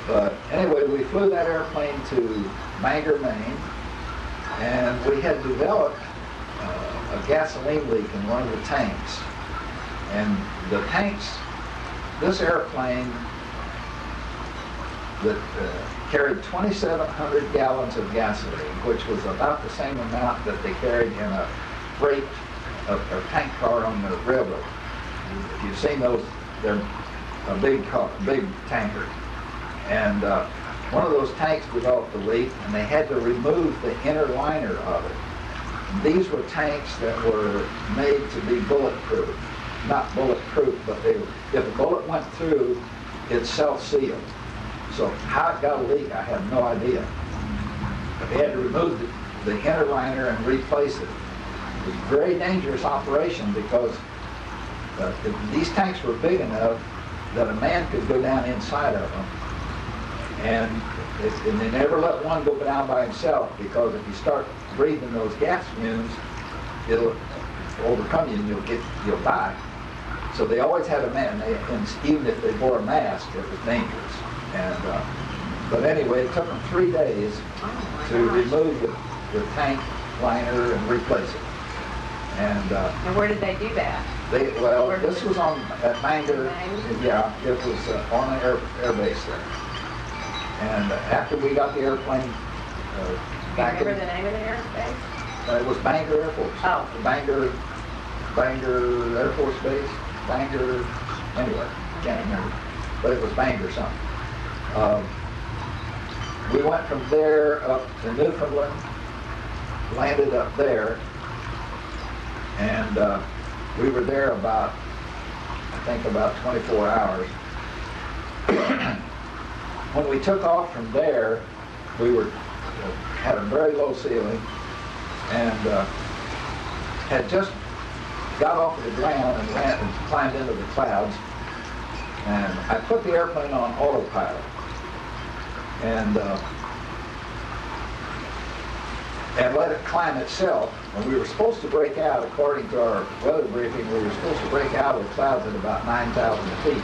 But anyway, we flew that airplane to Bangor, Maine, and we had developed a gasoline leak in one of the tanks. And the tanks, this airplane that carried 2,700 gallons of gasoline, which was about the same amount that they carried in a freight or tank car on the railroad. If you've seen those, they're a big car, big tanker. And one of those tanks developed a leak, and they had to remove the inner liner of it. And these were tanks that were made to be bulletproof. Not bulletproof, but if a bullet went through, it self-sealed. So how it got a leak, I have no idea. But they had to remove the inner liner and replace it. It was a very dangerous operation because these tanks were big enough that a man could go down inside of them. And they never let one go down by himself, because if you start breathing those gas fumes, it'll overcome you and you'll die. So they always had a man, and even if they wore a mask, it was dangerous. And but anyway, it took them 3 days to remove the tank liner and replace it. And where did they do that? This was at Bangor. Yeah, it was on an air base there. And after we got the airplane back Do you remember the name of the airspace? It was Bangor Air Force. Oh. Bangor Air Force Base. Bangor, anyway, can't remember. But it was Bangor something. We went from there up to Newfoundland, landed up there, and we were there about 24 hours. When we took off from there, we had a very low ceiling, and had just got off the ground and climbed into the clouds. And I put the airplane on autopilot, and let it climb itself. And we were supposed to break out, according to our weather briefing, we were supposed to break out of the clouds at about 9,000 feet.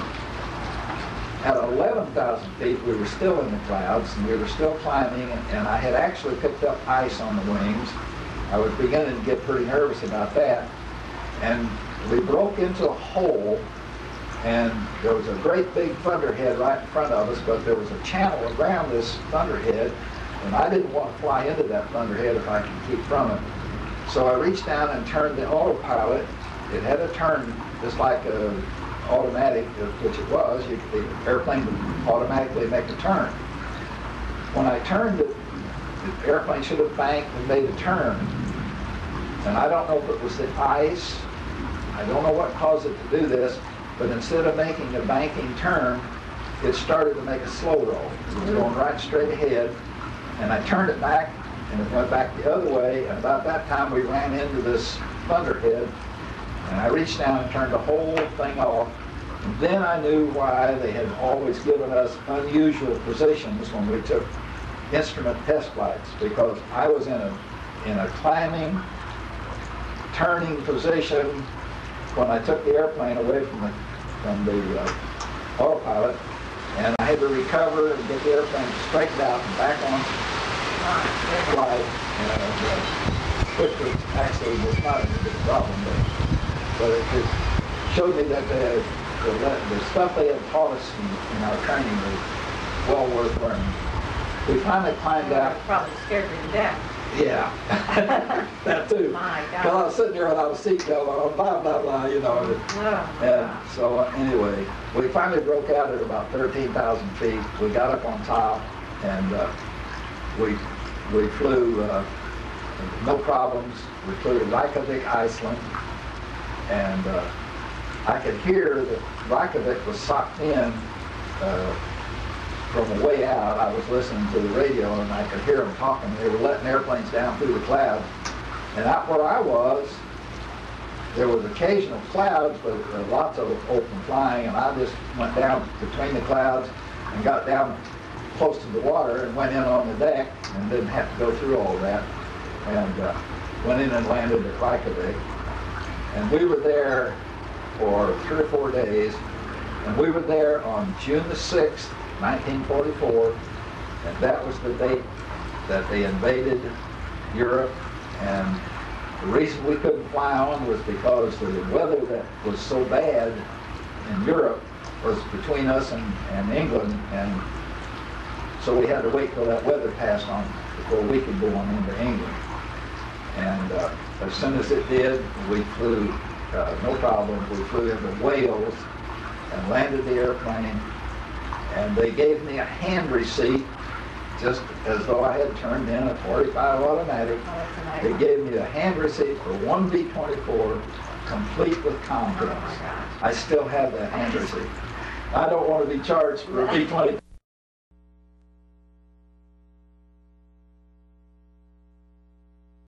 At 11,000 feet, we were still in the clouds, and we were still climbing, and I had actually picked up ice on the wings. I was beginning to get pretty nervous about that. And we broke into a hole, and there was a great big thunderhead right in front of us, but there was a channel around this thunderhead, and I didn't want to fly into that thunderhead if I could keep from it. So I reached down and turned the autopilot. It had a turn just like a automatic, which it was. The airplane would automatically make a turn. When I turned it, the airplane should have banked and made a turn. And I don't know if it was the ice, I don't know what caused it to do this, but instead of making a banking turn, it started to make a slow roll. It was going right straight ahead, and I turned it back, and it went back the other way, and about that time we ran into this thunderhead, and I reached down and turned the whole thing off. And then I knew why they had always given us unusual positions when we took instrument test flights, because I was in a climbing, turning position when I took the airplane away from the autopilot, and I had to recover and get the airplane straightened out and back on flight, which was actually not a big problem, but it showed me that the stuff they had taught us in our training was well worth learning. We finally climbed out. Probably scared you to death. Yeah, that too. My God. Well, I was sitting there without a seatbelt on, blah, blah, blah, you know. And so anyway, we finally broke out at about 13,000 feet. We got up on top, and we flew, no problems. We flew to Reykjavik, Iceland, and I could hear that Reykjavik was sucked in from the way out. I was listening to the radio, and I could hear them talking. They were letting airplanes down through the clouds. And out where I was, there was occasional clouds, but lots of open flying, and I just went down between the clouds and got down close to the water and went in on the deck and didn't have to go through all that, and went in and landed at Reykjavik. And we were there for 3 or 4 days, and we were there on June the 6th 1944, and that was the date that they invaded Europe. And the reason we couldn't fly on was because the weather that was so bad in Europe was between us and England, and so we had to wait till that weather passed on before we could go on into England. And as soon as it did, we flew, no problem, we flew into Wales and landed the airplane, and they gave me a hand receipt, just as though I had turned in a .45 automatic. Oh, that's They amazing. gave me a hand receipt for one B-24, complete with Oh, contents. my gosh. I still have that hand receipt. I don't want to be charged for a B-24